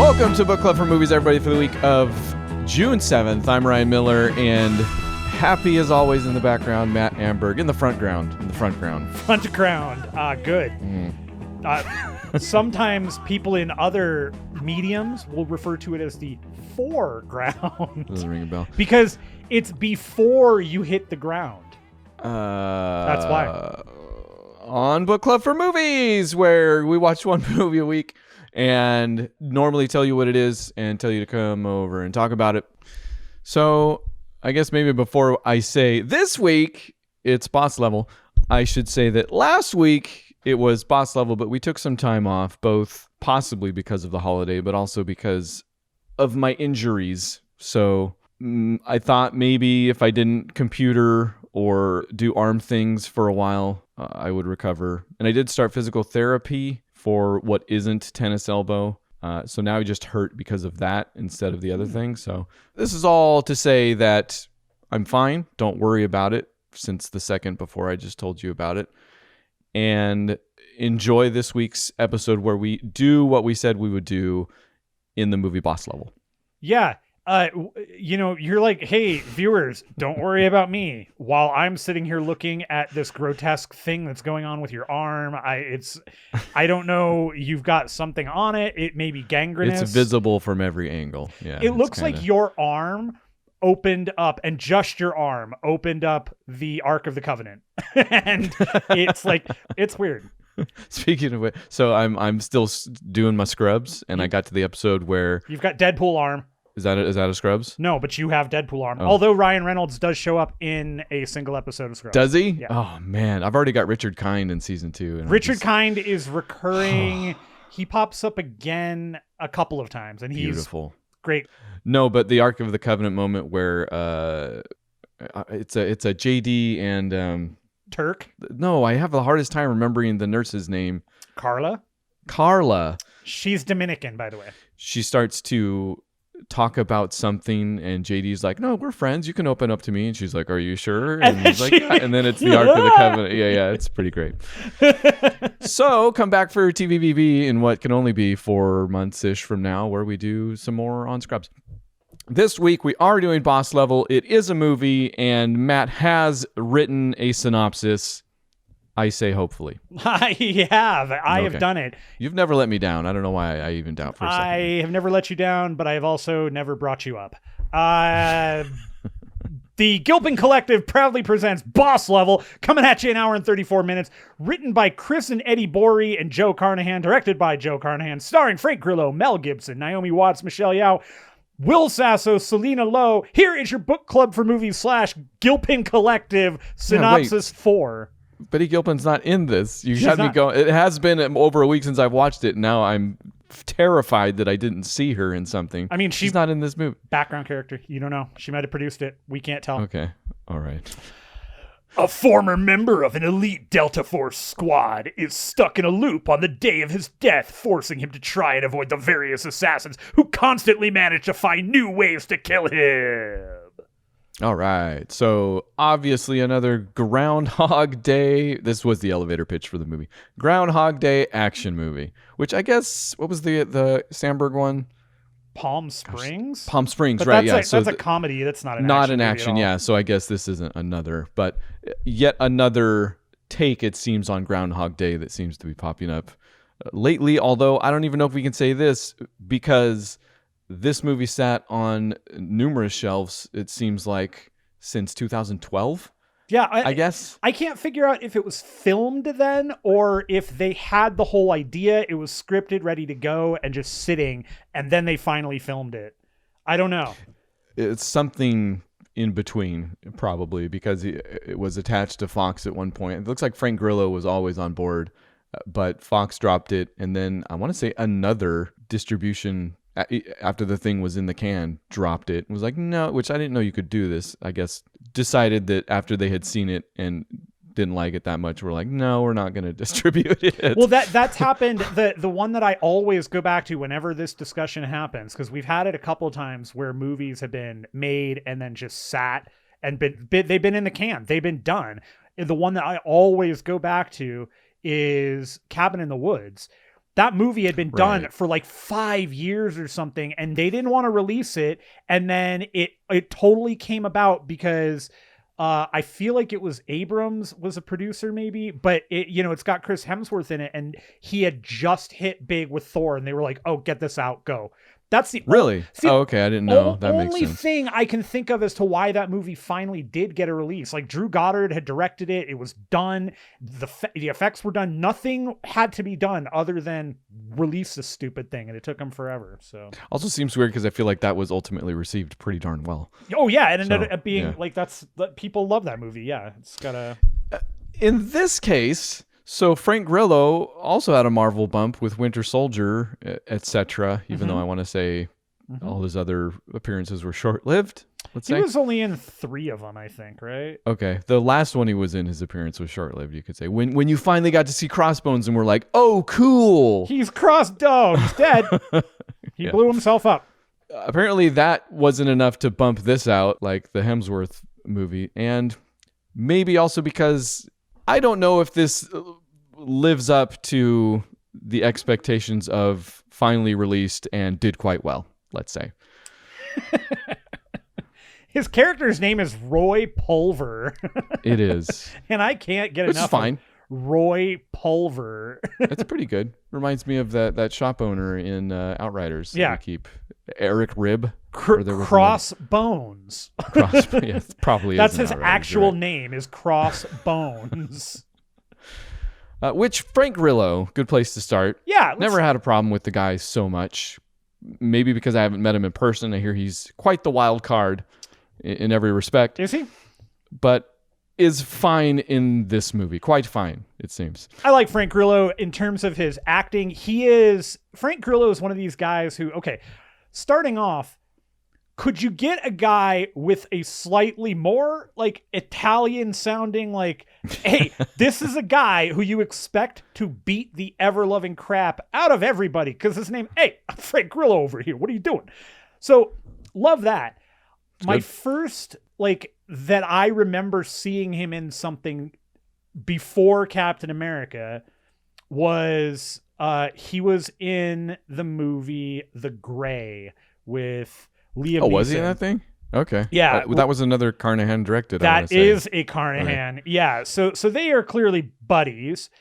Welcome to Book Club for Movies, everybody, for the week of June 7th. I'm Ryan Miller, and happy as always in the background, Matt Amberg in the front ground. Front ground. Good. Sometimes people in other mediums will refer to it as the foreground. Doesn't ring a bell. Because it's before you hit the ground. That's why. On Book Club for Movies, where we watch one movie a week and normally tell you what it is and tell you to come over and talk about it. So I guess maybe before I say this week it's boss level, I should say that last week it was boss level, but we took some time off, both possibly because of the holiday, but also because of my injuries. So I thought maybe if I didn't computer or do arm things for a while, I would recover. And I did start physical therapy for what isn't tennis elbow. So now I just hurt because of that instead of the other thing. So this is all to say that I'm fine. Don't worry about it since the second before I just told you about it. And enjoy this week's episode where we do what we said we would do in the movie boss level. Yeah. You're like, hey, viewers, don't worry about me while I'm sitting here looking at this grotesque thing that's going on with your arm. I don't know. You've got something on it. It may be gangrenous. It's visible from every angle. Yeah. It looks like your arm opened up, and just your arm opened up the Ark of the Covenant. And it's like, it's weird. Speaking of it, so I'm still doing my scrubs, and I got to the episode where you've got Deadpool arm. Is that a Scrubs? No, but you have Deadpool arm. Oh. Although Ryan Reynolds does show up in a single episode of Scrubs. Does he? Yeah. Oh, man. I've already got Richard Kind in season 2. And Richard Kind is recurring. He pops up again a couple of times, and he's beautiful. Great. No, but the Ark of the Covenant moment where it's a JD and... Turk? No, I have the hardest time remembering the nurse's name. Carla. She's Dominican, by the way. She starts to talk about something, and JD's like, no, we're friends, you can open up to me. And she's like, are you sure? And he's like, yeah. And then it's the Ark of the Covenant. Yeah, it's pretty great. So come back for TVBB in what can only be 4 months-ish from now, where we do some more on Scrubs. This week we are doing boss level. It is a movie, and Matt has written a synopsis. I say hopefully. I have done it. You've never let me down. I don't know why I even doubt for a second. I have never let you down, but I have also never brought you up. The Gilpin Collective proudly presents Boss Level, coming at you an hour and 34 minutes. Written by Chris and Eddie Borey and Joe Carnahan. Directed by Joe Carnahan. Starring Frank Grillo, Mel Gibson, Naomi Watts, Michelle Yeoh, Will Sasso, Selena Lowe. Here is your Book Club for Movies / Gilpin Collective synopsis 4. Betty Gilpin's not in this. You had me go. It has been over a week since I've watched it. Now I'm terrified that I didn't see her in something. I mean, she's not in this movie. Background character. You don't know. She might have produced it. We can't tell. Okay. All right. A former member of an elite Delta Force squad is stuck in a loop on the day of his death, forcing him to try and avoid the various assassins who constantly manage to find new ways to kill him. All right. So obviously another Groundhog Day. This was the elevator pitch for the movie. Groundhog Day action movie, which I guess, what was the Sandberg one? Palm Springs? Palm Springs, right. Yeah. So that's a comedy. That's not an action. Yeah. So I guess this isn't another, but yet another take, it seems, on Groundhog Day that seems to be popping up lately. Although I don't even know if we can say this, because this movie sat on numerous shelves, it seems like, since 2012. Yeah, I guess. I can't figure out if it was filmed then or if they had the whole idea, it was scripted, ready to go, and just sitting, and then they finally filmed it. I don't know. It's something in between, probably, because it was attached to Fox at one point. It looks like Frank Grillo was always on board, but Fox dropped it, and then I want to say another distribution after the thing was in the can, dropped it and was like, no, which I didn't know you could do this. I guess decided that after they had seen it and didn't like it that much, we're like, no, we're not going to distribute it. Well, that's happened. The one that I always go back to whenever this discussion happens, because we've had it a couple of times where movies have been made and then just sat and they've been in the can. They've been done. The one that I always go back to is Cabin in the Woods. That movie had been done for like 5 years or something, and they didn't want to release it. And then it totally came about because I feel like it was Abrams was a producer maybe, but it's got Chris Hemsworth in it, and he had just hit big with Thor, and they were like, oh, get this out, go. That's the okay. I didn't know. That makes sense. Only thing I can think of as to why that movie finally did get a release. Like Drew Goddard had directed it. It was done. The effects were done. Nothing had to be done other than release this stupid thing, and it took them forever. So also seems weird because I feel like that was ultimately received pretty darn well. Oh yeah, and it ended up being like people love that movie. Yeah, it's got a. In this case. So Frank Grillo also had a Marvel bump with Winter Soldier, etc. Even though I want to say all his other appearances were short-lived. He was only in 3 of them, I think, right? Okay, the last one he was in, his appearance was short-lived. You could say when you finally got to see Crossbones and we're like, oh, cool. He's he's dead. He blew himself up. Apparently, that wasn't enough to bump this out, like the Hemsworth movie, and maybe also because. I don't know if this lives up to the expectations of finally released and did quite well, let's say. His character's name is Roy Pulver. It is. And I can't get Which enough is fine. of Roy Pulver. That's pretty good. Reminds me of that shop owner in Outriders. Yeah. We keep Eric Ribb. Crossbones. Probably That's is his Outriders, actual right. name is Crossbones. Which Frank Grillo, good place to start. Yeah. Never had a problem with the guy so much. Maybe because I haven't met him in person. I hear he's quite the wild card in every respect. Is he? But is fine in this movie. Quite fine, it seems. I like Frank Grillo in terms of his acting. Frank Grillo is one of these guys who, okay, starting off, could you get a guy with a slightly more like Italian sounding like, hey, this is a guy who you expect to beat the ever-loving crap out of everybody because his name, hey, I'm Frank Grillo over here. What are you doing? So love that. My first, like, that I remember seeing him in something before Captain America was he was in the movie The Gray with Liam Neeson. Oh, was he in that thing? Okay. Yeah. That was another Carnahan directed. That is a Carnahan. Right. Yeah. So they are clearly buddies.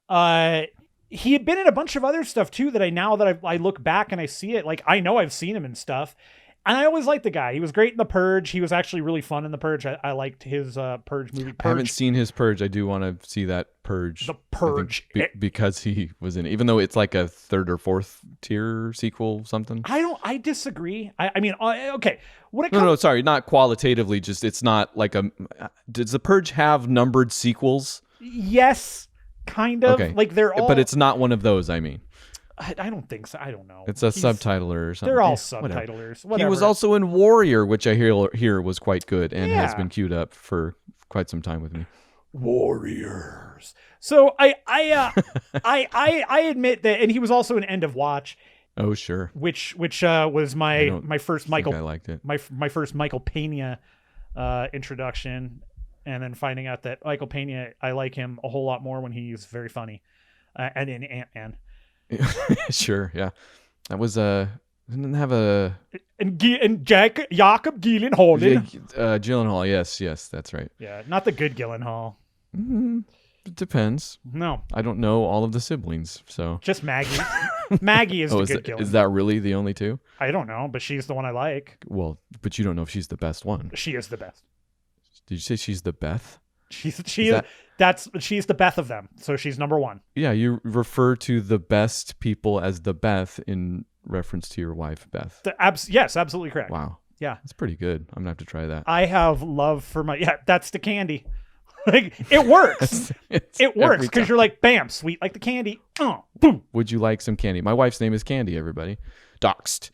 He had been in a bunch of other stuff too that I look back and I see it. Like, I know I've seen him in stuff. And I always liked the guy. He was great in The Purge. He was actually really fun in The Purge. I liked his Purge movie. I haven't seen his Purge. I do want to see that Purge. The Purge. Because he was in it. Even though it's like a 3rd or 4th tier sequel something. I disagree. I mean, okay. No, sorry. Not qualitatively. Just it's not like a... Does The Purge have numbered sequels? Yes, kind of. Okay. Like they're all... But it's not one of those, I mean. I don't think so. I don't know. It's a subtitler or something. They're all subtitlers. Whatever. He was also in Warrior, which I hear was quite good and has been queued up for quite some time with me. Warriors. So I admit that, and he was also in End of Watch. Oh sure. Which was my first Michael. I liked it. My first Michael Pena introduction, and then finding out that Michael Pena, I like him a whole lot more when he's very funny, and in Ant-Man. Sure, yeah. That was didn't have a and Jacob Gyllenhaal. Gyllenhaal, yes, that's right. Yeah, not the good Gyllenhaal. It depends. No, I don't know all of the siblings, so just Maggie. Maggie is the good Gyllenhaal. Is that really the only two? I don't know, but she's the one I like. Well, but you don't know if she's the best one. She is the best. Did you say she's the Beth? She's the Beth of them, so she's number 1. Yeah, you refer to the best people as the Beth in reference to your wife, Beth. Yes, absolutely correct. Wow. Yeah. That's pretty good. I'm going to have to try that. I have love for that's the candy. Like, it works. It works because you're like, bam, sweet like the candy. Oh, boom. Would you like some candy? My wife's name is Candy, everybody. Doxed.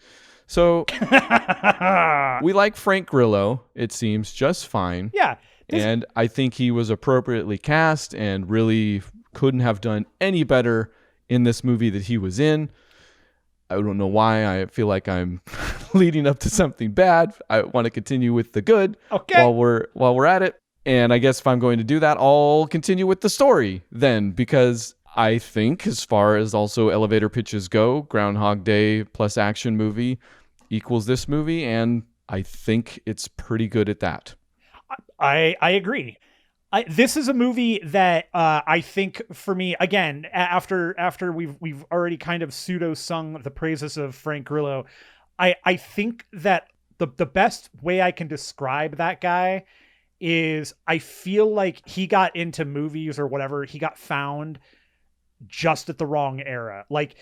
So we like Frank Grillo, it seems, just fine. Yeah. And I think he was appropriately cast and really couldn't have done any better in this movie that he was in. I don't know why. I feel like I'm leading up to something bad. I want to continue with the good while we're at it. And I guess if I'm going to do that, I'll continue with the story then, because I think as far as also elevator pitches go, Groundhog Day plus action movie equals this movie, and I think it's pretty good at that. I agree. This is a movie that I think for me, again, after we've already kind of pseudo sung the praises of Frank Grillo, I think that the best way I can describe that guy is I feel like he got into movies or whatever, he got found just at the wrong era. Like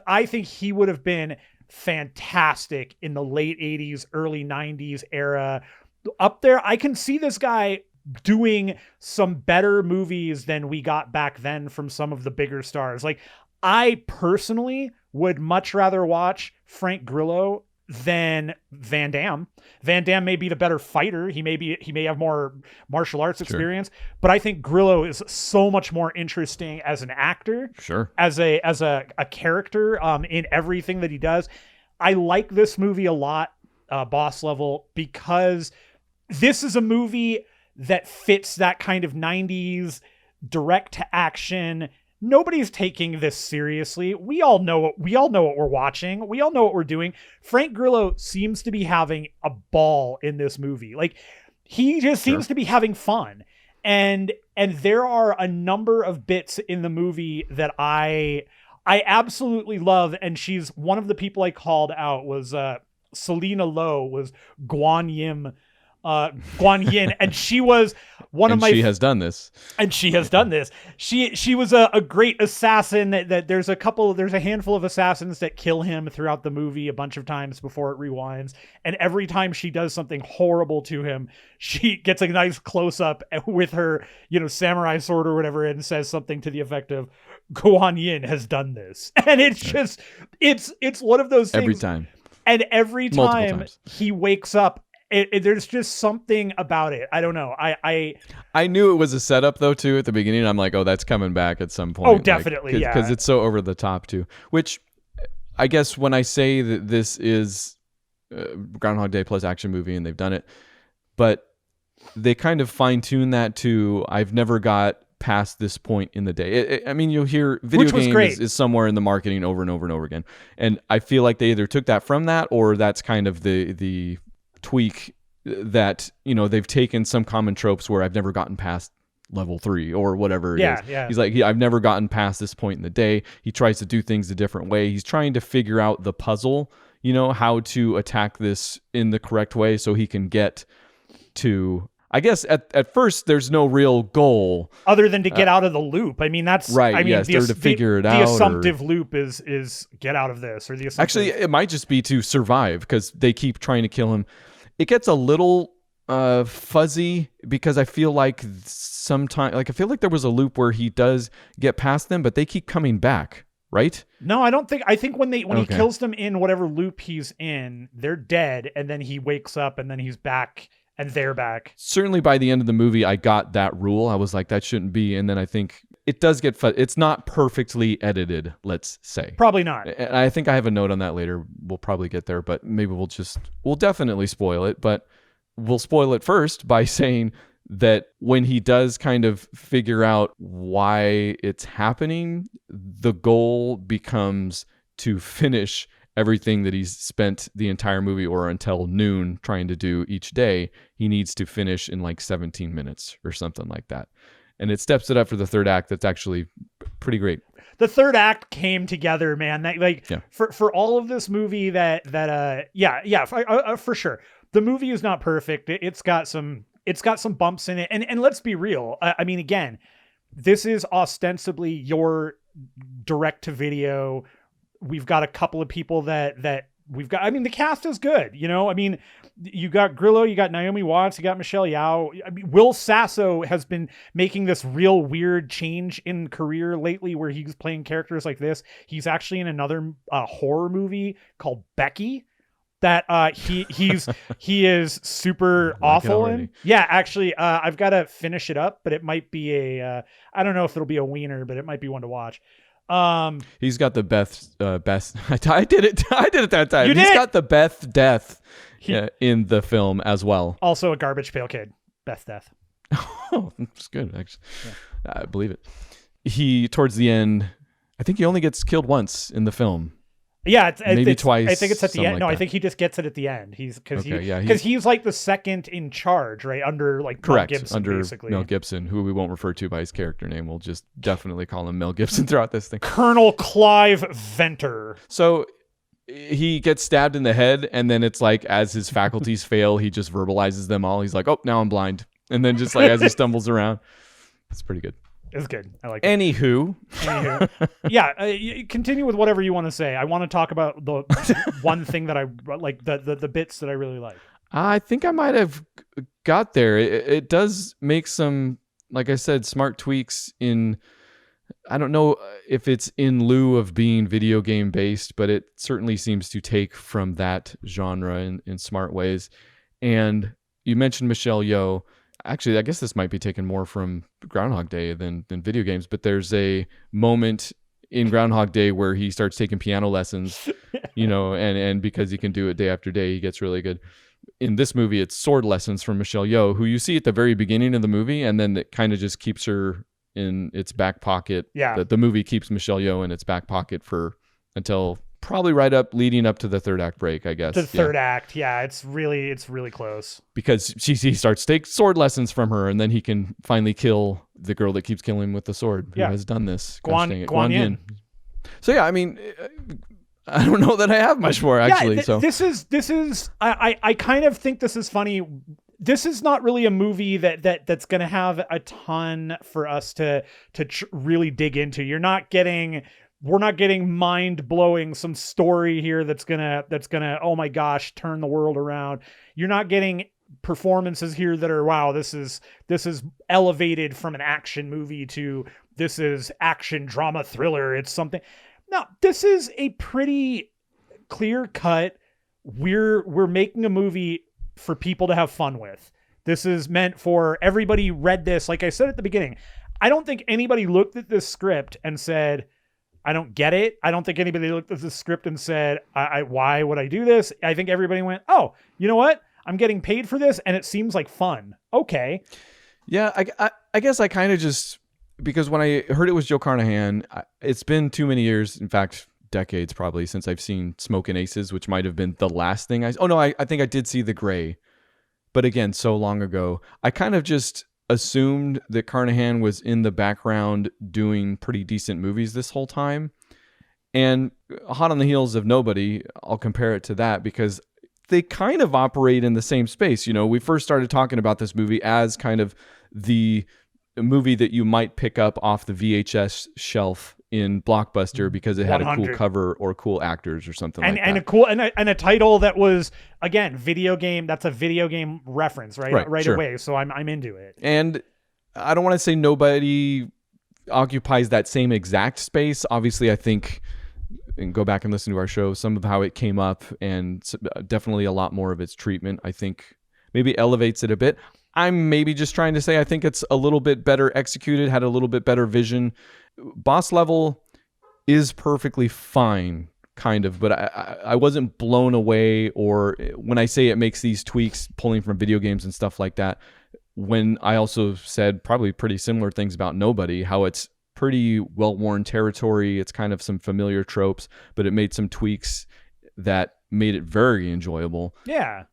I think he would have been fantastic in the late 80s, early 90s era. Up there, I can see this guy doing some better movies than we got back then from some of the bigger stars. Like, I personally would much rather watch Frank Grillo than Van Damme. Van Damme may be the better fighter. He may have more martial arts experience, but I think Grillo is so much more interesting as an actor, as a character, in everything that he does. I like this movie a lot, Boss Level, because this is a movie that fits that kind of 90s direct to action. Nobody's taking this seriously. We all know what we're watching. We all know what we're doing. Frank Grillo seems to be having a ball in this movie. Like, he just seems to be having fun. And there are a number of bits in the movie that I absolutely love. And she's one of the people I called out was Selena Lowe, was Guan Yin, and she was one of my. She has done this. And she has done this. She was a great assassin. That there's a handful of assassins that kill him throughout the movie a bunch of times before it rewinds. And every time she does something horrible to him, she gets a nice close up with her, samurai sword or whatever, and says something to the effect of, Guan Yin has done this. And it's just, it's one of those things. Every time. And every time he wakes up, there's just something about it. I don't know. I knew it was a setup though too at the beginning. I'm like, oh, that's coming back at some point. Oh, definitely, yeah. Because it's so over the top too. Which, I guess when I say that this is Groundhog Day plus action movie, and they've done it, but they kind of fine tune that to I've never got past this point in the day. I mean, you'll hear video games is somewhere in the marketing over and over and over again, and I feel like they either took that from that, or that's kind of the tweak that they've taken some common tropes where I've never gotten past level 3 or whatever it is. Yeah. He's like, I've never gotten past this point in the day. He tries to do things a different way. He's trying to figure out the puzzle, how to attack this in the correct way so he can get to, I guess at first there's no real goal other than to get out of the loop. I mean, that's right. I mean, yes, to figure it out. The assumptive loop is get out of this, or the assumptive. Actually, it might just be to survive because they keep trying to kill him. It gets a little fuzzy because I feel like sometimes, I feel like there was a loop where he does get past them, but they keep coming back, right? No, I don't think. I think when he kills them in whatever loop he's in, they're dead, and then he wakes up, and then he's back, and they're back. Certainly, by the end of the movie, I got that rule. I was like, that shouldn't be, and then I think it does get it's not perfectly edited, let's say. Probably not. And I think I have a note on that later. We'll probably get there, but maybe we'll definitely spoil it, but we'll spoil it first by saying that when he does kind of figure out why it's happening, the goal becomes to finish everything that he's spent the entire movie or until noon trying to do each day. He needs to finish in like 17 minutes or something like that. And it steps it up for the third act. That's actually pretty great. The third act came together, man. For all of this movie for sure. The movie is not perfect. It's got some bumps in it. And let's be real. I mean, again, this is ostensibly your direct to video. We've got a couple of people that we've got. I mean, the cast is good. I mean, you got Grillo, you got Naomi Watts, you got Michelle Yeoh. I mean, Will Sasso has been making this real weird change in career lately where he's playing characters like this. He's actually in another horror movie called Becky that he is super awful in. Yeah, actually, I've got to finish it up, but it might be I don't know if it'll be a wiener, but it might be one to watch. He's got the best I did it that time. He's got the Beth death in the film as well. Also a garbage pail kid, Beth death. Oh, that's good, actually. Yeah. I believe it. he, towards the end, I think he only gets killed once in the film. Yeah, maybe twice. I think it's at the end. Like I think he just gets it at the end. Because he's he's like the second in charge, right? Under like correct. Mel Gibson, under basically. Mel Gibson, who we won't refer to by his character name. We'll just definitely call him Mel Gibson throughout this thing. Colonel Clive Venter. So he gets stabbed in the head, and then it's like as his faculties fail, he just verbalizes them all. He's like, "Oh, now I'm blind," and then just like as he stumbles around, it's pretty good. It's good. I like it. Anywho. Yeah, continue with whatever you want to say. I want to talk about the one thing that I like, the bits that I really like. I think I might have got there. It does make some, like I said, smart tweaks in, I don't know if it's in lieu of being video game based, but it certainly seems to take from that genre in smart ways. And you mentioned Michelle Yeoh. Actually, I guess this might be taken more from Groundhog Day than video games, but there's a moment in Groundhog Day where he starts taking piano lessons, and because he can do it day after day, he gets really good. In this movie, it's sword lessons from Michelle Yeoh, who you see at the very beginning of the movie, and then it kind of just keeps her in its back pocket. Yeah. The movie keeps Michelle Yeoh in its back pocket until probably leading up to the third act break, I guess. The third act, yeah, it's really close. Because he starts to take sword lessons from her, and then he can finally kill the girl that keeps killing him with the sword, who has done this. Guan Yin. So yeah, I mean, I don't know that I have much more actually. This is I kind of think this is funny. This is not really a movie that's going to have a ton for us to really dig into. We're not getting mind-blowing some story here that's gonna oh my gosh, turn the world around. You're not getting performances here that are, wow, this is elevated from an action movie to this is action drama thriller. It's something. No, this is a pretty clear cut. We're making a movie for people to have fun with. This is meant for everybody. Read this, like I said at the beginning. I don't think anybody looked at this script and said, I don't get it. I don't think anybody looked at the script and said, why would I do this? I think everybody went, oh, you know what? I'm getting paid for this, and it seems like fun. Okay. Yeah, I guess I kind of just, because when I heard it was Joe Carnahan, it's been too many years, in fact, decades probably, since I've seen Smokin' Aces, which might have been the last thing I think I did see The Gray. But again, so long ago. I kind of just assumed that Carnahan was in the background doing pretty decent movies this whole time. And hot on the heels of Nobody, I'll compare it to that because they kind of operate in the same space. We first started talking about this movie as kind of the movie that you might pick up off the VHS shelf in Blockbuster because it had 100. A cool cover or cool actors or something like that. And a cool and a title that was, again, video game. That's a video game reference, right sure. away. So I'm into it. And I don't want to say Nobody occupies that same exact space. Obviously, I think, and go back and listen to our show, some of how it came up and definitely a lot more of its treatment, I think maybe elevates it a bit. I'm maybe just trying to say I think it's a little bit better executed, had a little bit better vision. Boss Level is perfectly fine, kind of, but I wasn't blown away, or when I say it makes these tweaks pulling from video games and stuff like that, when I also said probably pretty similar things about Nobody, how it's pretty well-worn territory, it's kind of some familiar tropes, but it made some tweaks that made it very enjoyable. Yeah.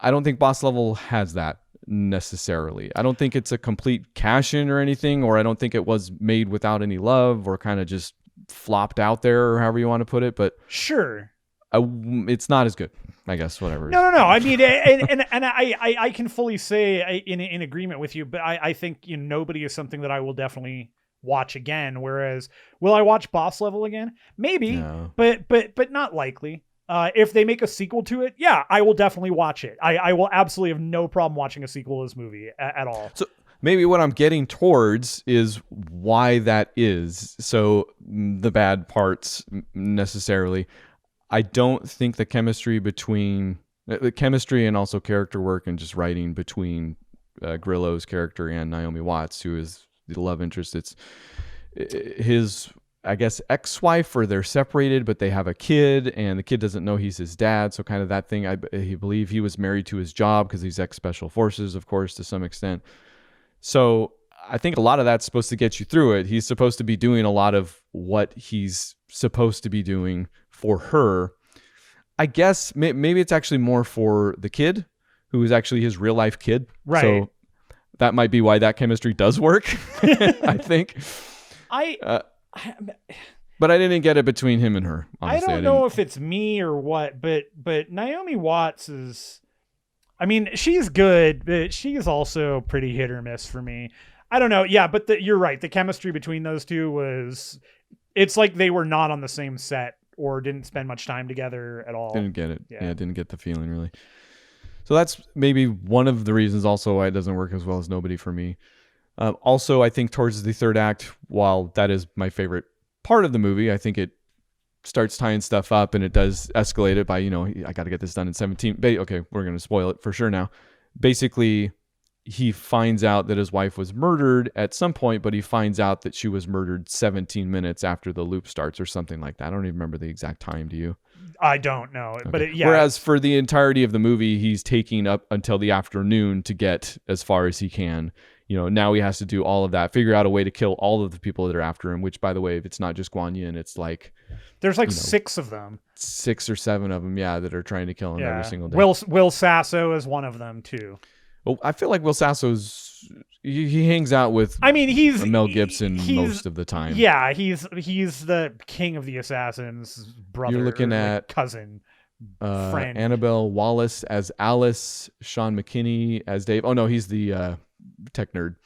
I don't think Boss Level has that necessarily. I don't think it's a complete cash-in or anything, or I don't think it was made without any love or kind of just flopped out there, or however you want to put it, but sure, it's not as good, I guess. Whatever. No. I mean, and I can fully say in agreement with you, but I think Nobody is something that I will definitely watch again. Whereas, will I watch Boss Level again? Maybe, no. but not likely. If they make a sequel to it, yeah, I will definitely watch it. I will absolutely have no problem watching a sequel to this movie at all. So maybe what I'm getting towards is why that is. So the bad parts necessarily. I don't think the chemistry and also character work and just writing between Grillo's character and Naomi Watts, who is the love interest. It's his, I guess, ex-wife, or they're separated, but they have a kid, and the kid doesn't know he's his dad. So kind of that thing. I believe he was married to his job because he's ex-special forces, of course, to some extent. So I think a lot of that's supposed to get you through it. He's supposed to be doing a lot of what he's supposed to be doing for her. I guess maybe it's actually more for the kid, who is actually his real life kid. Right. So that might be why that chemistry does work, I think. But I didn't get it between him and her. Honestly. I don't know if it's me or what, but Naomi Watts is, I mean, she's good, but she is also pretty hit or miss for me. I don't know. Yeah, but you're right. The chemistry between those two it's like they were not on the same set or didn't spend much time together at all. Didn't get it. Yeah, didn't get the feeling really. So that's maybe one of the reasons also why it doesn't work as well as Nobody for me. Also, I think towards the third act, while that is my favorite part of the movie, I think it starts tying stuff up and it does escalate it by, I got to get this done in 17. Okay, we're going to spoil it for sure now. Basically, he finds out that his wife was murdered at some point, but he finds out that she was murdered 17 minutes after the loop starts or something like that. I don't even remember the exact time. Do you? I don't know. Okay. But Whereas for the entirety of the movie, he's taking up until the afternoon to get as far as he can. Now he has to do all of that, figure out a way to kill all of the people that are after him, which, by the way, if it's not just Guan Yin, it's like... There's like 6 of them. 6 or 7 of them, that are trying to kill him every single day. Will Sasso is one of them, too. Well, I feel like Will Sasso's... He hangs out with he's Mel Gibson most of the time. Yeah, he's the king of the assassins, brother. You're looking at cousin, friend. Annabelle Wallace as Alice, Sean McKinney as Dave. Oh, no, he's the tech nerd.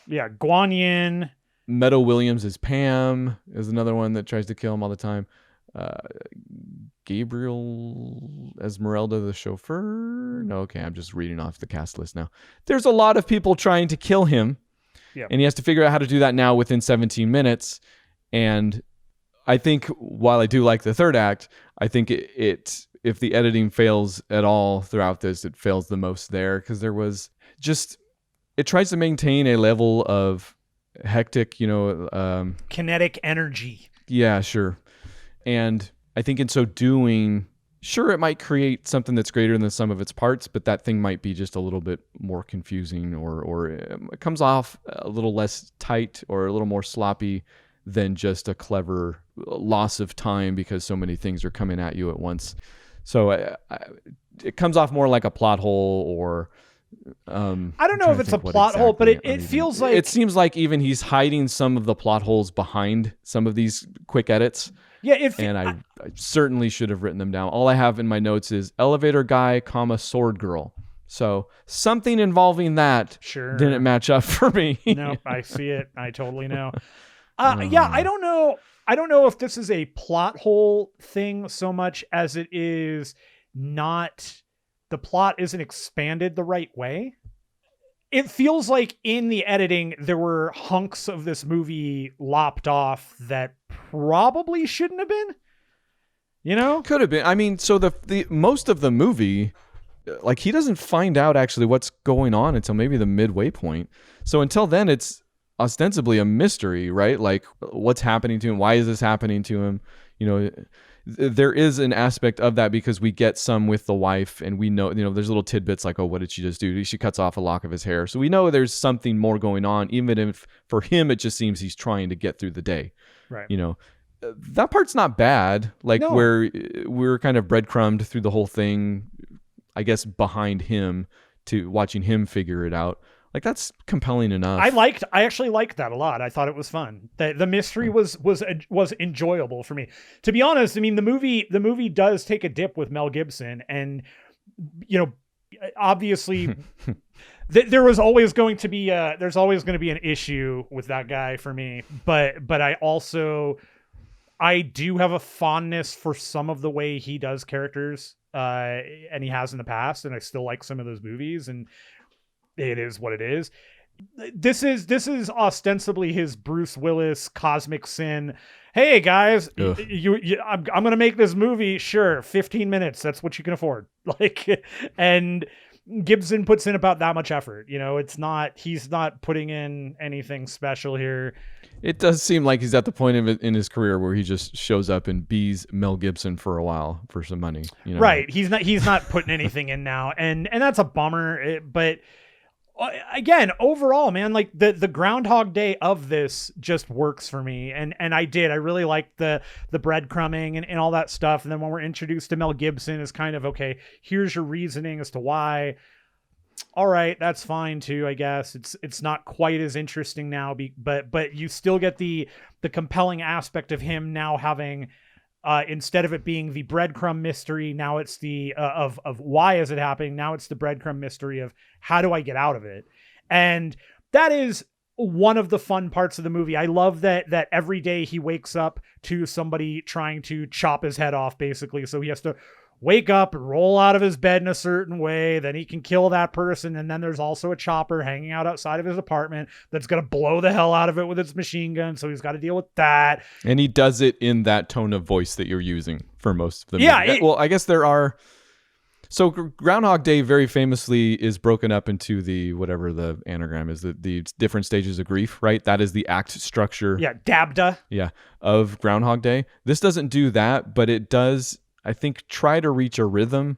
Yeah, Guan Yin. Meadow Williams as Pam is another one that tries to kill him all the time. Gabriel Esmeralda, the chauffeur. No, okay, I'm just reading off the cast list now. There's a lot of people trying to kill him, and he has to figure out how to do that now within 17 minutes. And I think while I do like the third act, I think it if the editing fails at all throughout this, it fails the most there, because there was just, it tries to maintain a level of hectic, kinetic energy. Yeah, sure. And I think in so doing, sure, it might create something that's greater than the sum of its parts, but that thing might be just a little bit more confusing, or it comes off a little less tight or a little more sloppy than just a clever loss of time because so many things are coming at you at once. So it comes off more like a plot hole, or I don't know if it's a plot hole, but it feels like... It seems like even he's hiding some of the plot holes behind some of these quick edits. Yeah, I certainly should have written them down. All I have in my notes is elevator guy, sword girl. So something involving that didn't match up for me. No, I see it. I totally know. Yeah, I don't know. I don't know if this is a plot hole thing so much as it is not... The plot isn't expanded the right way. It feels like in the editing, there were hunks of this movie lopped off that probably shouldn't have been, Could have been. I mean, so the most of the movie, like, he doesn't find out actually what's going on until maybe the midway point. So until then, it's ostensibly a mystery, right? Like, what's happening to him? Why is this happening to him? There is an aspect of that because we get some with the wife, and we know, there's little tidbits like, oh, what did she just do? She cuts off a lock of his hair. So we know there's something more going on, even if for him, it just seems he's trying to get through the day. Right. That part's not bad. Like, where we're kind of breadcrumbed through the whole thing, I guess, behind him to watching him figure it out. Like, that's compelling enough. I actually liked that a lot. I thought it was fun. The mystery was enjoyable for me. To be honest, I mean, the movie does take a dip with Mel Gibson, and obviously there was always going to be there's always going to be an issue with that guy for me. But I do have a fondness for some of the way he does characters, and he has in the past, and I still like some of those movies, and it is what it is. This is ostensibly his Bruce Willis cosmic sin. Hey guys, I'm gonna make this movie. Sure, 15 minutes. That's what you can afford. And Gibson puts in about that much effort. He's not putting in anything special here. It does seem like he's at the point in his career where he just shows up and bees Mel Gibson for a while for some money. Right. He's not putting anything in now, and that's a bummer. But again, overall, man, like the Groundhog Day of this just works for me. And I really liked the breadcrumbing and all that stuff. And then when we're introduced to Mel Gibson, is kind of, okay, here's your reasoning as to why. All right, that's fine too, I guess. It's not quite as interesting now, but you still get the compelling aspect of him now having, instead of it being the breadcrumb mystery, now it's the of why is it happening? Now it's the breadcrumb mystery of how do I get out of it? And that is one of the fun parts of the movie. I love that every day he wakes up to somebody trying to chop his head off, basically. So he has to wake up and roll out of his bed in a certain way. Then he can kill that person. And then there's also a chopper hanging out outside of his apartment that's going to blow the hell out of it with its machine gun. So he's got to deal with that. And he does it in that tone of voice that you're using for most of the movie. Yeah. Well, I guess there are. So Groundhog Day very famously is broken up into the, whatever the anagram is, the different stages of grief, right? That is the act structure. Yeah. DABDA. Yeah. Of Groundhog Day. This doesn't do that, but it does, I think, try to reach a rhythm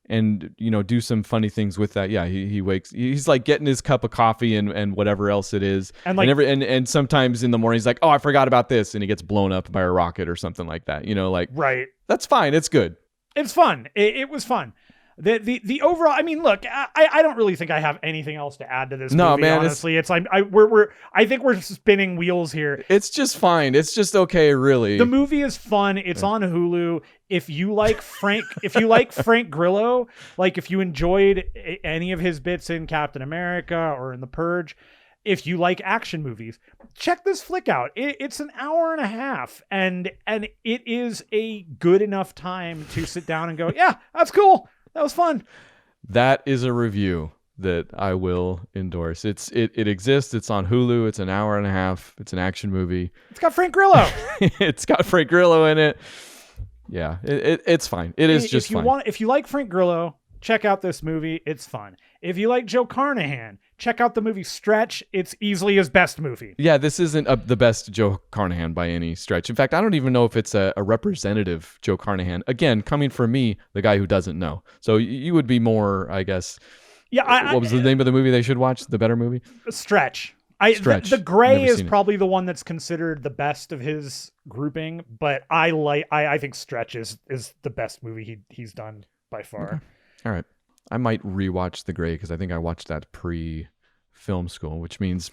and, do some funny things with that. Yeah, he wakes, he's like getting his cup of coffee and whatever else it is. And like, and sometimes in the morning he's like, oh, I forgot about this. And he gets blown up by a rocket or something like that. Right. That's fine. It's good. It's fun. It was fun. The overall, I mean, look, I don't really think I have anything else to add to this movie, man, honestly. I think we're spinning wheels here. It's just fine. It's just okay, really. The movie is fun. It's on Hulu. If you like Frank Grillo, like if you enjoyed any of his bits in Captain America or in The Purge, if you like action movies, check this flick out. It's an hour and a half, and it is a good enough time to sit down and go, yeah, that's cool. That was fun. That is a review that I will endorse. It exists. It's on Hulu. It's an hour and a half. It's an action movie. It's got Frank Grillo. It's got Frank Grillo in it. Yeah, it's fine. It is just fine. If you like Frank Grillo, check out this movie. It's fun. If you like Joe Carnahan, check out the movie Stretch. It's easily his best movie. Yeah, this isn't the best Joe Carnahan by any stretch. In fact, I don't even know if it's a representative Joe Carnahan. Again, coming from me, the guy who doesn't know. So you would be more, I guess. Yeah. What was the name of the movie they should watch? The better movie? Stretch. Stretch. The Gray is probably the one that's considered the best of his grouping, but I think Stretch is the best movie he's done by far. Okay. All right. I might rewatch The Gray because I think I watched that pre-film school, which means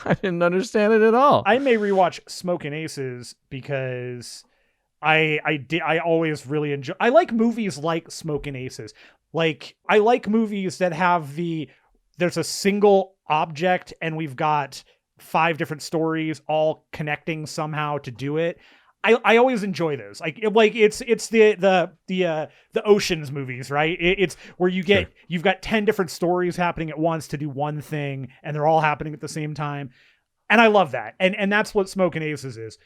I didn't understand it at all. I may rewatch Smokin' Aces because I always really enjoy. I like movies like Smokin' Aces. Like I like movies that have there's a single object and we've got 5 different stories all connecting somehow to do it. I always enjoy those. Like it's the Oceans movies, right? It's where you've got 10 different stories happening at once to do one thing, and they're all happening at the same time. And I love that. And that's what Smokin' Aces is.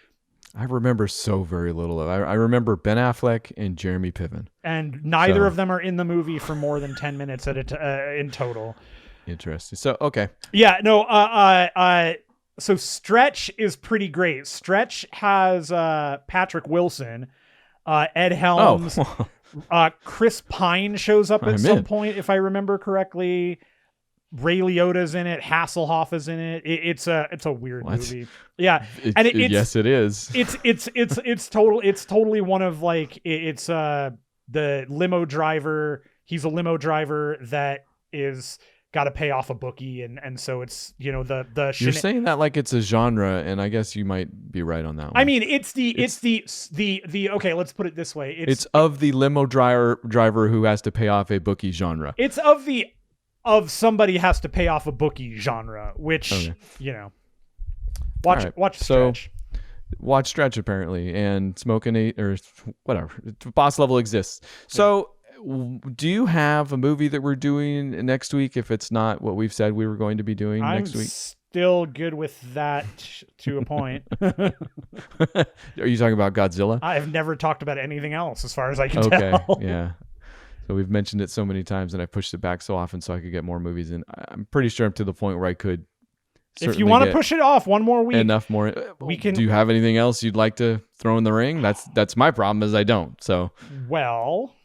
I remember so very little of it. I remember Ben Affleck and Jeremy Piven. And neither of them are in the movie for more than 10 minutes in total. Interesting. So, okay. Yeah, no, so Stretch is pretty great. Stretch has Patrick Wilson, Ed Helms, Chris Pine shows up at some point, if I remember correctly. Ray Liotta's in it. Hasselhoff is in it. It's a weird movie. Yeah, yes, it is. It's totally one of like it's the limo driver. He's a limo driver that is got to pay off a bookie, and so it's the you're saying that like it's a genre, and I guess you might be right on that one. I mean, it's the okay, let's put it this way, it's of the limo driver who has to pay off a bookie genre. It's of somebody has to pay off a bookie genre, which watch Stretch. Watch Stretch apparently, and Smokin' or whatever. Boss Level exists. So do you have a movie that we're doing next week if it's not what we've said we were going to be doing next week? I'm still good with that to a point. Are you talking about Godzilla? I have never talked about anything else as far as I can tell. Okay, yeah. So we've mentioned it so many times and I pushed it back so often so I could get more movies in. I'm pretty sure I'm to the point where I could. If you want to push it off one more week, enough more. We can. Do you have anything else you'd like to throw in the ring? That's my problem is I don't. So. Well,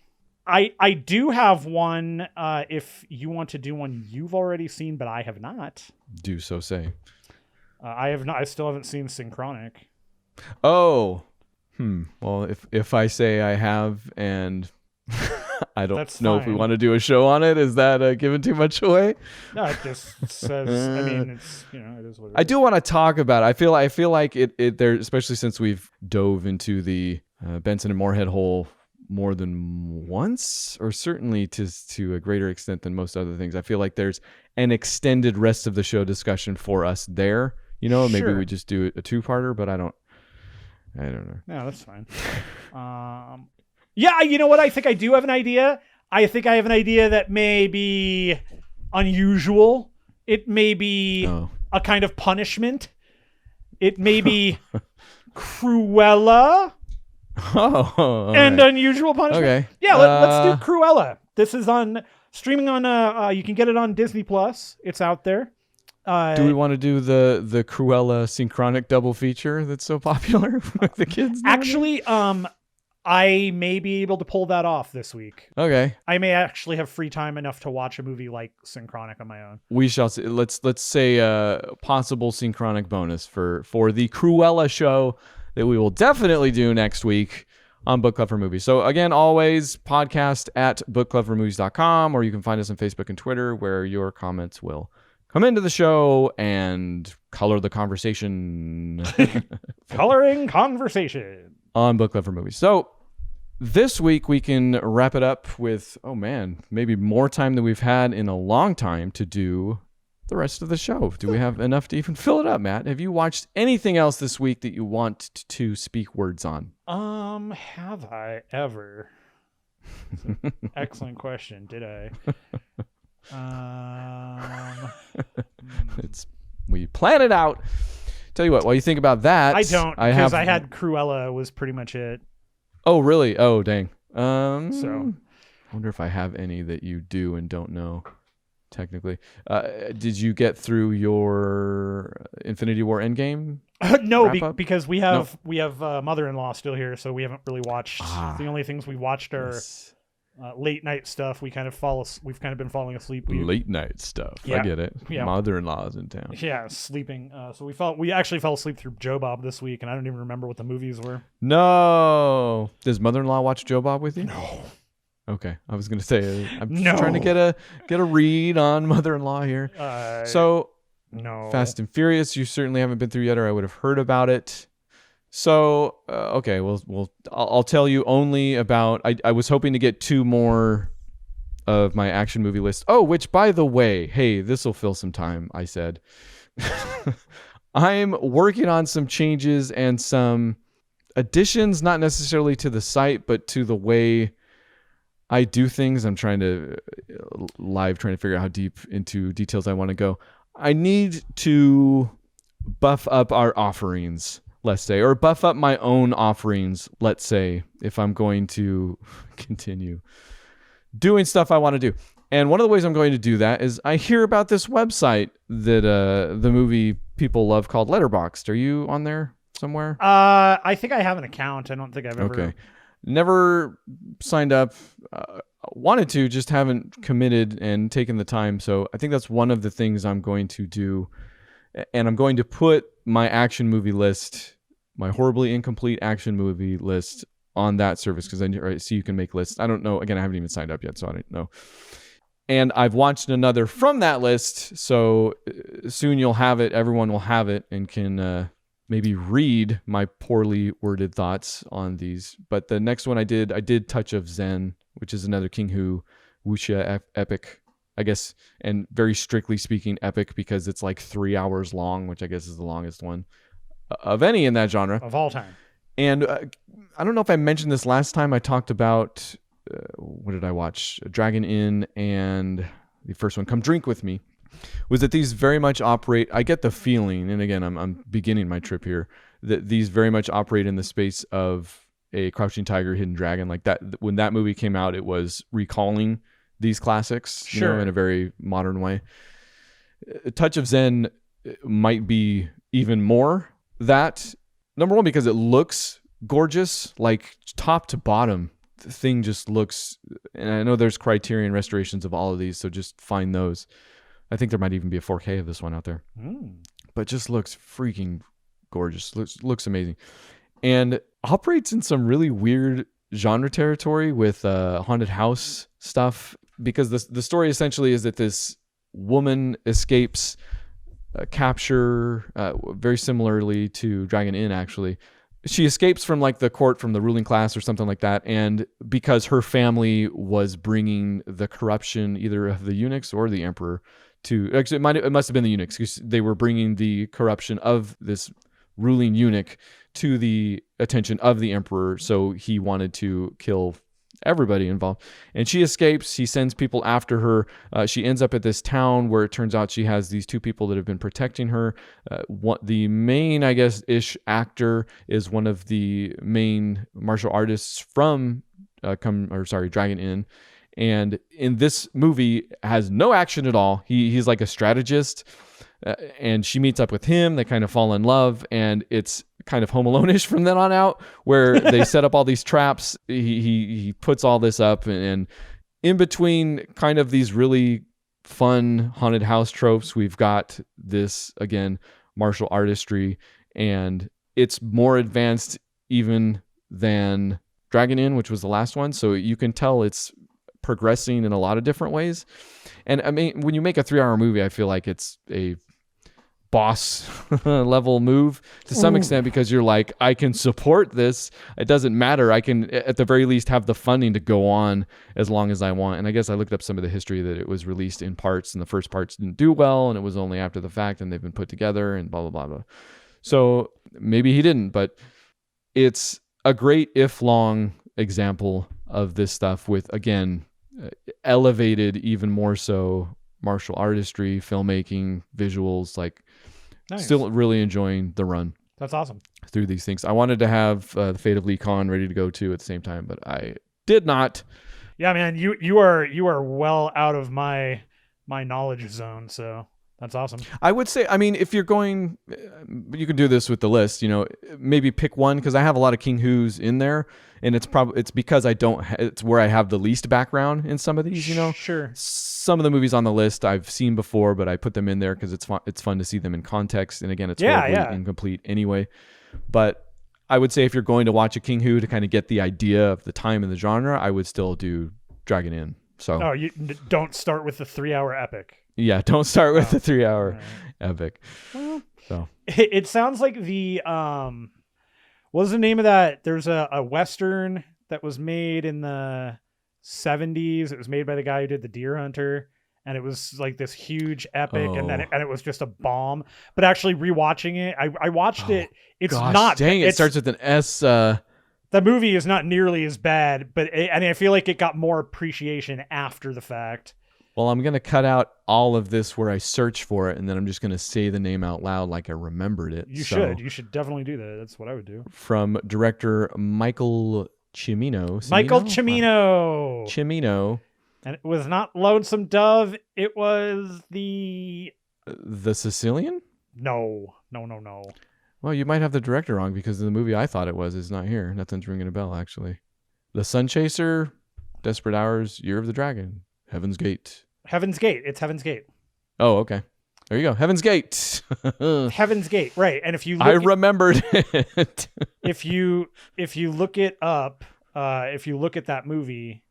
I do have one. If you want to do one you've already seen, but I have not. Do so say. I have not. I still haven't seen Synchronic. Oh. Well, if I say I have and I don't That's know if we fine. want to do a show on it, is that giving too much away? No, it just says. I mean, it's it is what it is. I do want to talk about it. I feel like it there, especially since we've dove into the Benson and Moorhead hole more than once, or certainly to a greater extent than most other things. I feel like there's an extended rest of the show discussion for us there. Maybe Sure. we just do a two-parter, but I don't know. No, that's fine. Yeah, you know what? I think I do have an idea. I think I have an idea that may be unusual. It may be a kind of punishment. It may be Cruella and right. unusual punishment. Okay. Yeah, let's do Cruella. This is streaming on. You can get it on Disney Plus. It's out there. Do we want to do the Cruella synchronic double feature that's so popular with the kids? Actually, I may be able to pull that off this week. Okay. I may actually have free time enough to watch a movie like Synchronic on my own. We shall see. Let's say a possible synchronic bonus for the Cruella show that we will definitely do next week on Book Club for Movies. So again, always podcast at bookclubformovies.com, or you can find us on Facebook and Twitter, where your comments will come into the show and color the conversation. Coloring conversation on Book Club for Movies. So this week we can wrap it up with, maybe more time than we've had in a long time to do the rest of the show. Do we have enough to even fill it up, Matt? Have you watched anything else this week that you want to speak words on? Have I ever? Excellent question. Did I? We plan it out. Tell you what, while you think about that, I don't, because I had Cruella was pretty much it. Oh, really? Oh, dang. So I wonder if I have any that you do and don't know. Technically, did you get through your Infinity War Endgame? No, because we have mother-in-law still here, so we haven't really watched. The only things we watched are late night stuff. We've kind of been falling asleep. Late night stuff. Yeah. I get it. Yeah. Mother-in-law's in town. Yeah, sleeping. So we actually fell asleep through Joe Bob this week, and I don't even remember what the movies were. No. Does mother-in-law watch Joe Bob with you? No. Okay, I was gonna say I'm just trying to get a read on mother-in-law here. No. Fast and Furious, you certainly haven't been through yet, or I would have heard about it. So okay, I'll tell you only about. I was hoping to get 2 more of my action movie list. Oh, which by the way, hey, this will fill some time. I said I'm working on some changes and some additions, not necessarily to the site, but to the way I do things. I'm trying to figure out how deep into details I want to go. I need to buff up our offerings, let's say, or buff up my own offerings, let's say, if I'm going to continue doing stuff I want to do. And one of the ways I'm going to do that is I hear about this website that the movie people love called Letterboxd. Are you on there somewhere? I think I have an account. I don't think I've ever. Okay. Never signed up. Wanted to, just haven't committed and taken the time. So I think that's one of the things I'm going to do. And I'm going to put my action movie list, my horribly incomplete action movie list, on that service, because I see you can make lists. I don't know. Again, I haven't even signed up yet, so I don't know. And I've watched another from that list. So soon you'll have it. Everyone will have it and can maybe read my poorly worded thoughts on these. But the next one I did Touch of Zen, which is another King Hu wuxia epic, I guess, and very strictly speaking epic, because it's like 3 hours long, which I guess is the longest one of any in that genre of all time. And I don't know if I mentioned this last time. I talked about what did I watch? Dragon Inn, and the first one, Come Drink With Me, was that these very much operate, I get the feeling, and again, I'm beginning my trip here, that these very much operate in the space of a Crouching Tiger, Hidden Dragon. Like that, when that movie came out, it was recalling these classics, sure, in a very modern way. A Touch of Zen might be even more that. Number one, because it looks gorgeous, like top to bottom. thing just looks, and I know there's Criterion restorations of all of these, so just find those. I think there might even be a 4K of this one out there. But just looks freaking gorgeous. Looks amazing. And operates in some really weird genre territory with haunted house stuff, because the story essentially is that this woman escapes capture, very similarly to Dragon Inn, actually. She escapes from like the court, from the ruling class or something like that, and because her family was bringing the corruption either of the eunuchs or the emperor to, actually it must have been the eunuchs, because they were bringing the corruption of this ruling eunuch to the attention of the emperor, so he wanted to kill everybody involved. And she escapes. He sends people after her. She ends up at this town where it turns out she has these two people that have been protecting her. The main, I guess, ish actor is one of the main martial artists from Dragon Inn. And in this movie has no action at all. He's like a strategist, and she meets up with him. They kind of fall in love, and it's kind of Home Alone-ish from then on out, where they set up all these traps. He puts all this up, and in between kind of these really fun haunted house tropes, we've got this, again, martial artistry, and it's more advanced even than Dragon Inn, which was the last one. So you can tell it's progressing in a lot of different ways. And I mean, when you make a 3-hour movie, I feel like it's a boss level move to some extent, because you're like, I can support this. It doesn't matter. I can at the very least have the funding to go on as long as I want. And I guess I looked up some of the history that it was released in parts, and the first parts didn't do well, and it was only after the fact, and they've been put together and blah, blah, blah, blah. So maybe he didn't, but it's a great, if long, example of this stuff with, again, elevated even more so martial artistry, filmmaking, visuals, like nice. Still really enjoying the run. That's awesome. Through these things. I wanted to have the Fate of Lee Khan ready to go too at the same time, but I did not. Yeah, man, you are well out of my knowledge zone, so that's awesome. I would say, I mean, if you're going, you can do this with the list, maybe pick one, because I have a lot of King Who's in there, and it's because I don't, it's where I have the least background in some of these, Sure. Some of the movies on the list I've seen before, but I put them in there because it's fun to see them in context. And again, it's horribly incomplete anyway. But I would say if you're going to watch a King Who to kind of get the idea of the time and the genre, I would still do Dragon Inn. So you don't start with the 3-hour epic. Yeah, don't start with the 3-hour epic. Well, so it sounds like the what was the name of that? There's a Western that was made in the 70s. It was made by the guy who did The Deer Hunter, and it was like this huge epic, and it was just a bomb. But actually rewatching it, I watched it. It's not. Dang, it starts with an S. The movie is not nearly as bad, but I feel like it got more appreciation after the fact. Well, I'm going to cut out all of this where I search for it, and then I'm just going to say the name out loud like I remembered it. You should definitely do that. That's what I would do. From director Michael Cimino. Michael Cimino. Cimino. And it was not Lonesome Dove. It was the Sicilian? No. Well, you might have the director wrong, because the movie I thought it was is not here. Nothing's ringing a bell, actually. The Sun Chaser, Desperate Hours, Year of the Dragon, Heaven's Gate. It's Heaven's Gate. Oh, okay. There you go. Heaven's Gate. Heaven's Gate, right. And if you remembered it. if you look it up, if you look at that movie,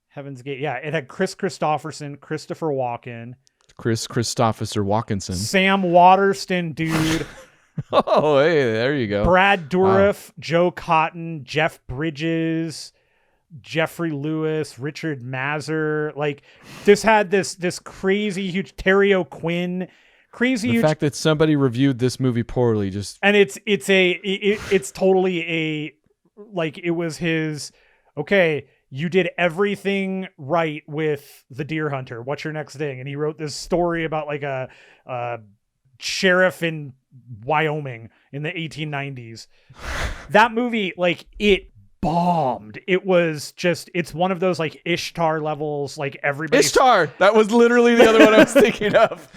Heaven's Gate, yeah, it had Chris Christopherson, Christopher Walken. Chris Christopher Walkinson. Sam Waterston, dude. Oh, hey, there you go. Brad Dourif, wow. Joe Cotton, Jeff Bridges, Jeffrey Lewis, Richard Mazur. Like, this had this crazy huge Terry O'Quinn, the fact that somebody reviewed this movie poorly just, and it's totally a, like, it was his, okay, you did everything right with The Deer Hunter. What's your next thing? And he wrote this story about like a sheriff in Wyoming in the 1890s. That movie, like, it bombed. It was just, it's one of those like Ishtar levels, like everybody. Ishtar! That was literally the other one I was thinking of.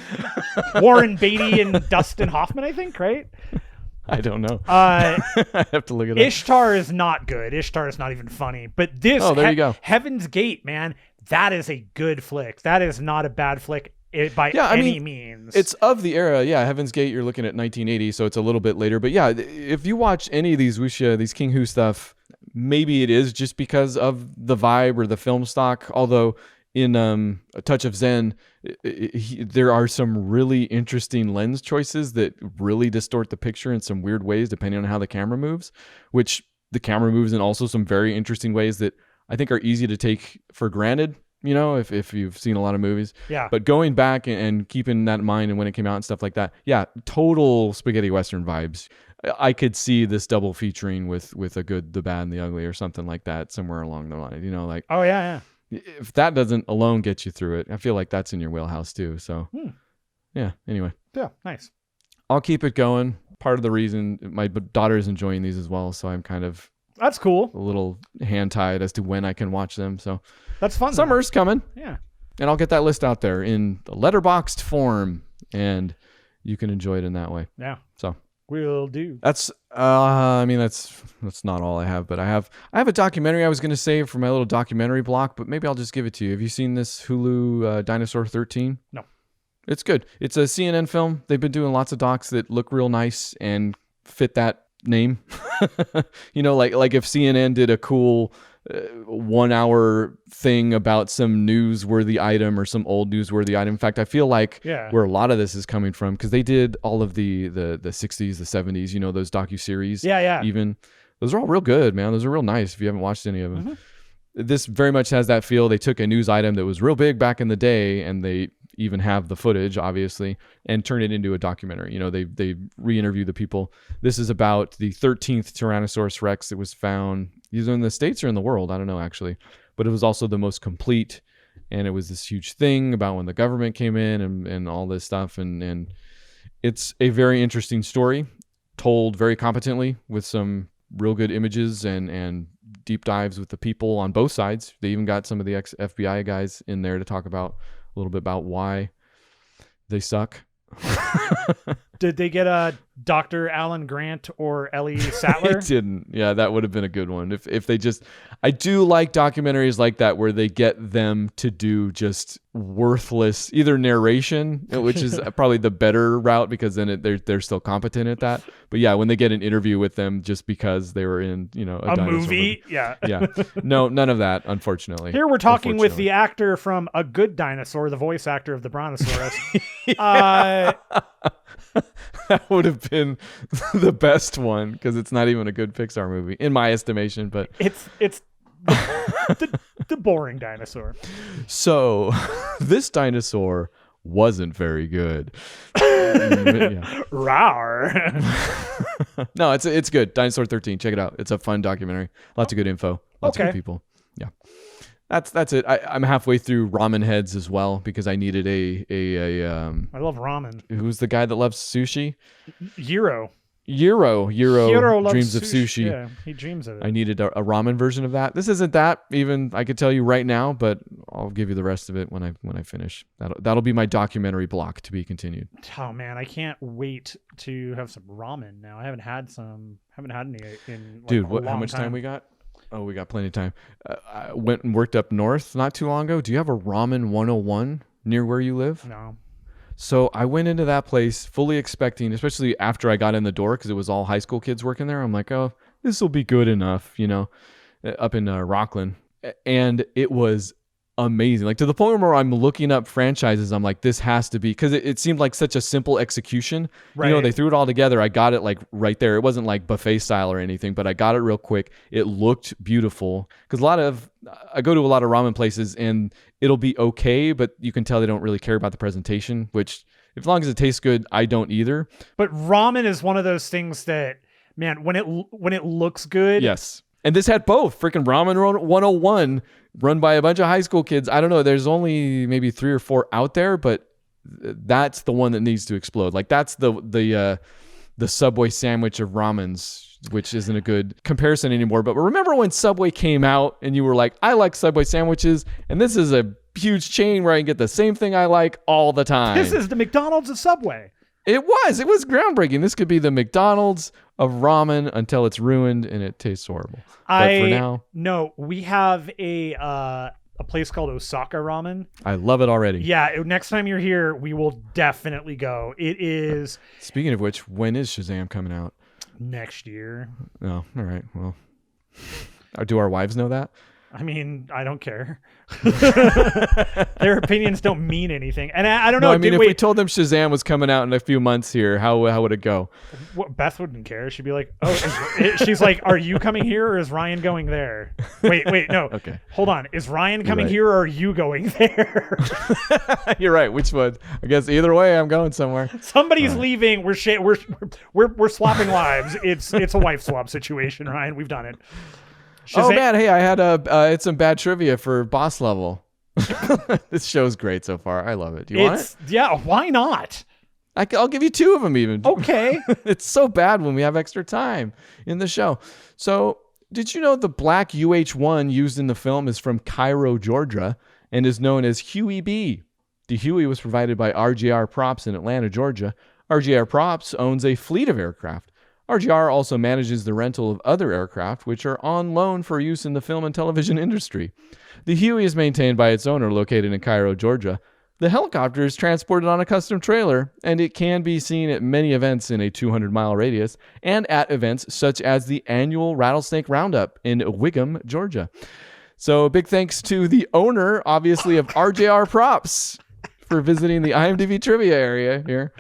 Warren Beatty and Dustin Hoffman, I think, right? I don't know. I have to look it up. Ishtar is not good. Ishtar is not even funny. But this, there you go. Heaven's Gate, man, that is a good flick. That is not a bad flick by any means. It's of the era. Yeah, Heaven's Gate, you're looking at 1980, so it's a little bit later. But yeah, if you watch any of these wuxia, these King Hu stuff, maybe it is just because of the vibe or the film stock. Although in A Touch of Zen, there are some really interesting lens choices that really distort the picture in some weird ways, depending on how the camera moves, which the camera moves in also some very interesting ways that I think are easy to take for granted, if you've seen a lot of movies. Yeah. But going back and keeping that in mind and when it came out and stuff like that, yeah, total spaghetti Western vibes. I could see this double featuring with a good, the bad, and the ugly or something like that somewhere along the line, Oh, yeah. If that doesn't alone get you through it, I feel like that's in your wheelhouse too. So yeah, anyway. Yeah, nice. I'll keep it going. Part of the reason my daughter is enjoying these as well, so I'm kind of that's cool. A little hand tied as to when I can watch them. So that's fun. Summer's coming. Yeah. And I'll get that list out there in the letterboxed form, and you can enjoy it in that way. Yeah. So will do. That's that's not all I have, but I have a documentary I was going to save for my little documentary block, but maybe I'll just give it to you. Have you seen this Hulu Dinosaur 13? No. It's good. It's a CNN film. They've been doing lots of docs that look real nice and fit that name. Like if CNN did a cool 1 hour thing about some newsworthy item or some old newsworthy item. In fact, I feel like where a lot of this is coming from, because they did all of the 60s, the 70s, those docuseries. Yeah. Even those are all real good, man. Those are real nice if you haven't watched any of them. Mm-hmm. This very much has that feel. They took a news item that was real big back in the day, and they even have the footage, obviously, and turn it into a documentary. They re-interview the people. This is about the 13th Tyrannosaurus Rex that was found either in the States or in the world. I don't know, actually. But it was also the most complete, and it was this huge thing about when the government came in and all this stuff. And it's a very interesting story, told very competently with some real good images and deep dives with the people on both sides. They even got some of the ex-FBI guys in there to talk about a little bit about why they suck. Did they get a Dr. Alan Grant or Ellie Sattler? They didn't. Yeah, that would have been a good one. If they just, I do like documentaries like that where they get them to do just worthless either narration, which is probably the better route because then they're still competent at that. But yeah, when they get an interview with them just because they were in a movie, yeah. No, none of that, unfortunately. Here we're talking with the actor from A Good Dinosaur, the voice actor of the Brontosaurus. That would have been the best one because it's not even a good Pixar movie in my estimation, but it's the boring dinosaur. So this dinosaur wasn't very good. Rawr. No, it's good. Dinosaur 13. Check it out. It's a fun documentary. Lots of good info. Lots of good people. Yeah. That's it. I'm halfway through Ramen Heads as well because I needed I love ramen. Who's the guy that loves sushi? Euro dreams of sushi. Yeah, he dreams of it. I needed a ramen version of that. This isn't that even. I could tell you right now, but I'll give you the rest of it when I finish. That'll be my documentary block to be continued. Oh man, I can't wait to have some ramen now. I haven't had any in like dude. How much time we got? Oh, we got plenty of time. I went and worked up north not too long ago. Do you have a Ramen 101 near where you live? No. So I went into that place fully expecting, especially after I got in the door, because it was all high school kids working there. I'm like, oh, this will be good enough, up in Rockland. And it was amazing. Like to the point where I'm looking up franchises. I'm like, this has to be, because it seemed like such a simple execution. Right. They threw it all together. I got it like right there. It wasn't like buffet style or anything, but I got it real quick. It looked beautiful because I go to a lot of ramen places and it'll be okay, but you can tell they don't really care about the presentation, which as long as it tastes good, I don't either. But ramen is one of those things that, man, when it looks good. Yes. And this had both. Freaking Ramen 101 run by a bunch of high school kids. I don't know. There's only maybe 3 or 4 out there, but that's the one that needs to explode. Like that's the Subway sandwich of ramens, which isn't a good comparison anymore. But remember when Subway came out and you were like, I like Subway sandwiches, and this is a huge chain where I can get the same thing I like all the time. This is the McDonald's of Subway. It was groundbreaking. This could be the McDonald's of ramen until it's ruined and it tastes horrible. But for now, no, we have a place called Osaka Ramen. I love it already. Yeah, next time you're here, we will definitely go. It is. Speaking of which, when is Shazam coming out? Next year. Oh, all right. Well, do our wives know that? I mean, I don't care. Their opinions don't mean anything. And I don't know. No, I mean, if we told them Shazam was coming out in a few months here, how would it go? Beth wouldn't care. She'd be like, she's like, are you coming here or is Ryan going there? Wait, no. Okay. Hold on. Is Ryan coming here or are you going there? You're right. Which one? I guess either way, I'm going somewhere. Somebody's leaving. We're swapping lives. It's a wife swap situation, Ryan. We've done it. Oh man, hey, I had it's some bad trivia for Boss Level. This show's great so far. I love it. Do you want it? Yeah, why not? I'll give you 2 of them even. Okay. It's so bad when we have extra time in the show. So, did you know the black UH-1 used in the film is from Cairo, Georgia, and is known as Huey B? The Huey was provided by RGR Props in Atlanta, Georgia. RGR Props owns a fleet of aircraft. RGR also manages the rental of other aircraft, which are on loan for use in the film and television industry. The Huey is maintained by its owner, located in Cairo, Georgia. The helicopter is transported on a custom trailer, and it can be seen at many events in a 200-mile radius and at events such as the annual Rattlesnake Roundup in Wiggum, Georgia. So big thanks to the owner, obviously, of RJR Props for visiting the IMDb trivia area here.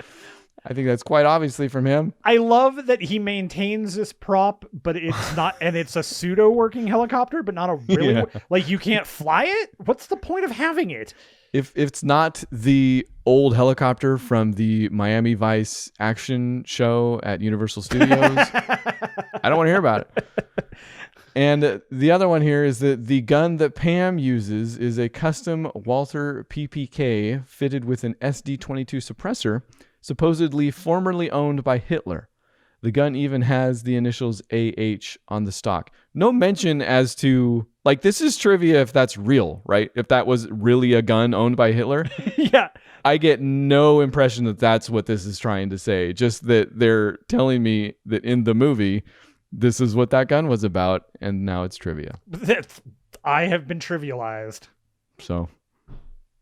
I think that's quite obviously from him. I love that he maintains this prop, but it's not, and it's a pseudo working helicopter, but not a really, like you can't fly it. What's the point of having it? If it's not the old helicopter from the Miami Vice action show at Universal Studios, I don't want to hear about it. And the other one here is that the gun that Pam uses is a custom Walther PPK fitted with an SD-22 suppressor, supposedly formerly owned by Hitler. The gun even has the initials AH on the stock. No mention as to, like, this is trivia if that's real, right? If that was really a gun owned by Hitler. Yeah. I get no impression that that's what this is trying to say. Just that they're telling me that in the movie, this is what that gun was about, and now it's trivia. I have been trivialized. So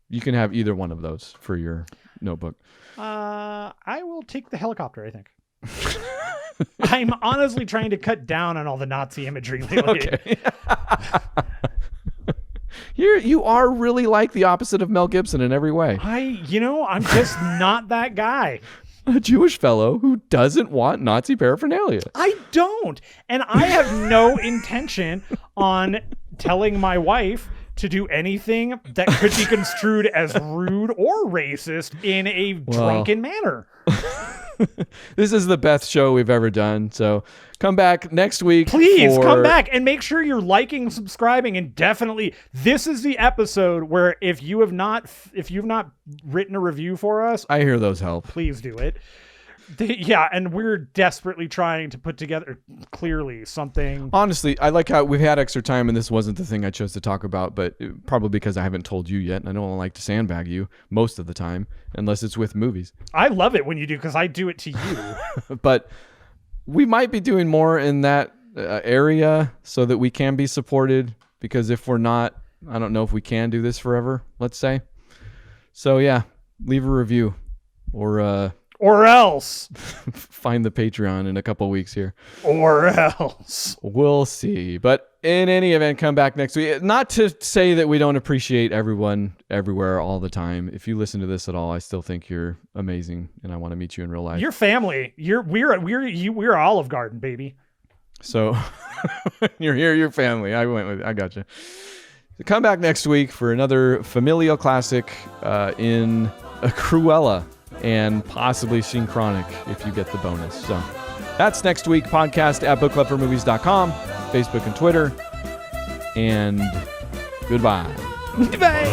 you can have either one of those for your notebook. I will take the helicopter, I think. I'm honestly trying to cut down on all the Nazi imagery lately. Okay. You are really like the opposite of Mel Gibson in every way. I'm just not that guy. A Jewish fellow who doesn't want Nazi paraphernalia. I don't. And I have no intention on telling my wife to do anything that could be construed as rude or racist in a drunken manner. This is the best show we've ever done. So come back next week. Please come back and make sure you're liking and subscribing. And definitely, this is the episode where if you've not written a review for us, I hear those help. Please do it. Yeah, and we're desperately trying to put together clearly something. Honestly, I like how we've had extra time and this wasn't the thing I chose to talk about, but probably because I haven't told you yet and I don't like to sandbag you most of the time unless it's with movies. I love it when you do because I do it to you. But we might be doing more in that area so that we can be supported, because if we're not, I don't know if we can do this forever, let's say. So yeah, leave a review or else find the Patreon in a couple weeks here. Or else. We'll see. But in any event, come back next week. Not to say that we don't appreciate everyone everywhere all the time. If you listen to this at all, I still think you're amazing and I want to meet you in real life. Your family. We're Olive Garden, baby. So you're here, your family. I got you. So come back next week for another familial classic in a Cruella. And possibly Synchronic if you get the bonus. So that's next week. Podcast at bookclubformovies.com, Facebook and Twitter. And goodbye. Goodbye.